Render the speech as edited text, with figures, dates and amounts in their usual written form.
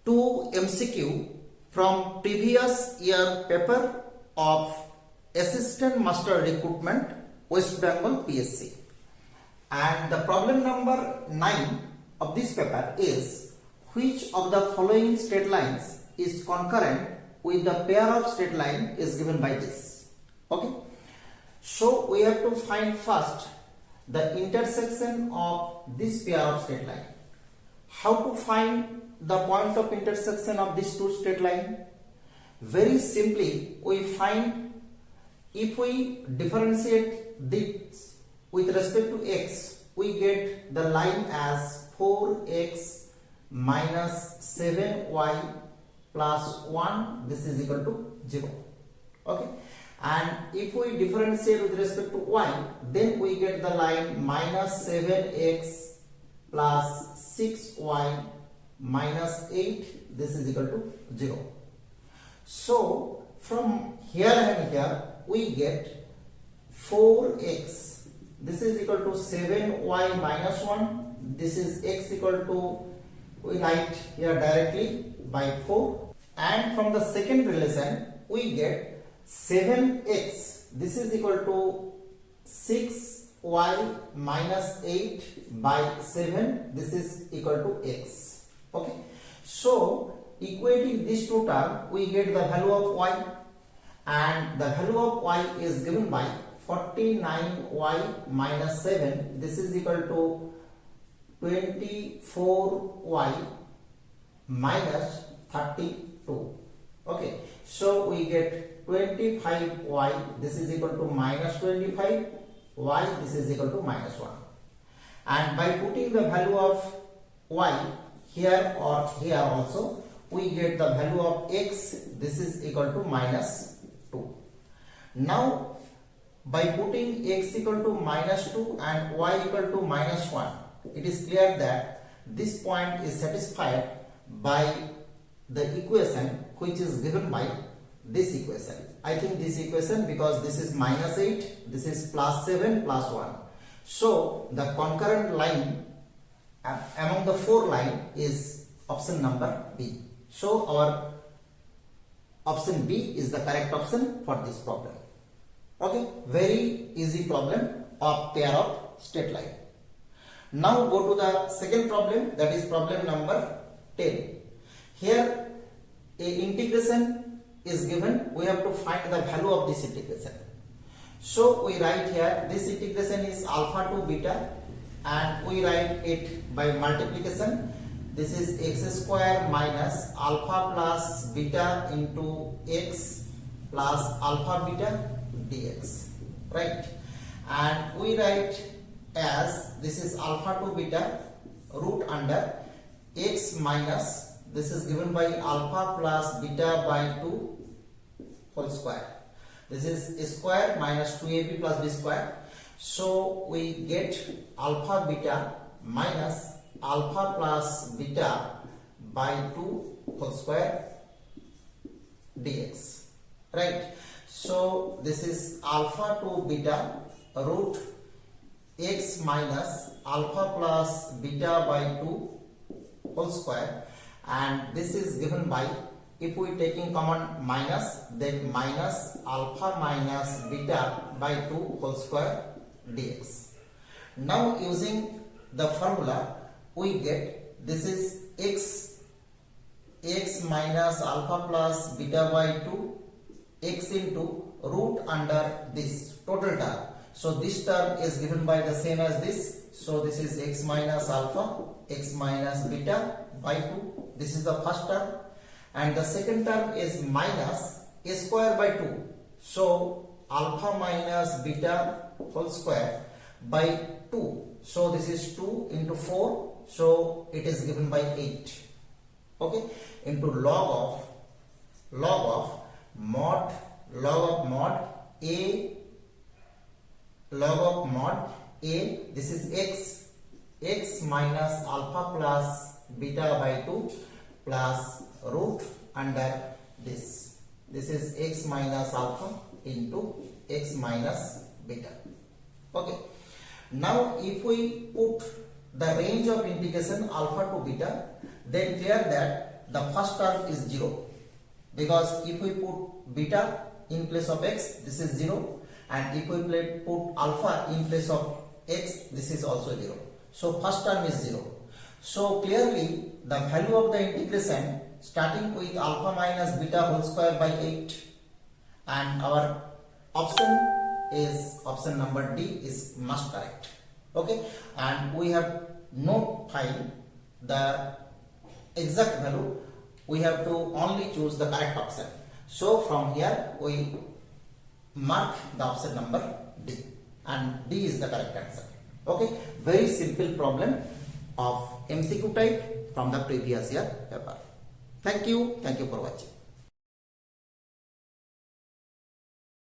two MCQ from previous year paper of Assistant Master Recruitment, West Bengal PSC. And the problem number 9 of this paper is, which of the following straight lines is concurrent with the pair of straight line is given by this. Okay. So we have to find first the intersection of this pair of straight line. How to find the point of intersection of these two straight line? Very simply, we find, if we differentiate this with respect to x, we get the line as 4x minus 7y plus 1, this is equal to 0. Okay. And if we differentiate with respect to y, then we get the line minus 7x plus 6y minus 8, this is equal to 0. So from here and here we get 4x, this is equal to 7y minus 1, this is x equal to, we write here directly by 4, and from the second relation we get 7x, this is equal to 6y minus 8 by 7, this is equal to x. Okay. So equating these two terms, we get the value of y, and the value of y is given by 49y minus 7, this is equal to 24y minus 32. Okay. So we get 25y, this is equal to minus 25, y, this is equal to minus 1. And by putting the value of y here or here also, we get the value of x, this is equal to minus 2. Now by putting x equal to minus 2 and y equal to minus 1, it is clear that this point is satisfied by the equation which is given by this equation. I think this equation, because this is minus 8, this is plus 7 plus 1. So the concurrent line among the 4 line is option number B. So our option B is the correct option for this problem. Okay, very easy problem of pair of straight line. Now go to the second problem, that is problem number 10. Here a integration is given, we have to find the value of this integration. So we write here, this integration is alpha to beta, and we write it by multiplication. This is x square minus alpha plus beta into x plus alpha beta dx, right? And we write as, this is alpha to beta root under x minus, this is given by alpha plus beta by 2 whole square. This is square minus 2ab plus b square. So we get alpha beta minus alpha plus beta by 2 whole square dx, right? So this is alpha to beta root x minus alpha plus beta by 2 whole square, and this is given by, if we taking common minus, then minus alpha minus beta by 2 whole square dx. Now using the formula, we get, this is x minus alpha plus beta by 2 x into root under this total term. So this term is given by the same as this. So this is x minus alpha, x minus beta by 2. This is the first term. And the second term is minus a square by 2. So alpha minus beta whole square by 2. So this is 2 into 4. So it is given by 8. Okay. Into log of mod a, log of mod a, this is x minus alpha plus beta by 2 plus root under this. This is x minus alpha into x minus beta. Okay. Now if we put the range of integration alpha to beta, then clear that the first term is 0, because if we put beta in place of x, this is 0, and if we put alpha in place of x, this is also 0. So first term is 0. So clearly the value of the integration starting with alpha minus beta whole square by 8, and our option number D is must correct. Okay, and we have not find the exact value, we have to only choose the correct option. So from here we mark the option number D, and D is the correct answer. Okay, very simple problem of MCQ type from the previous year paper. Thank you for watching.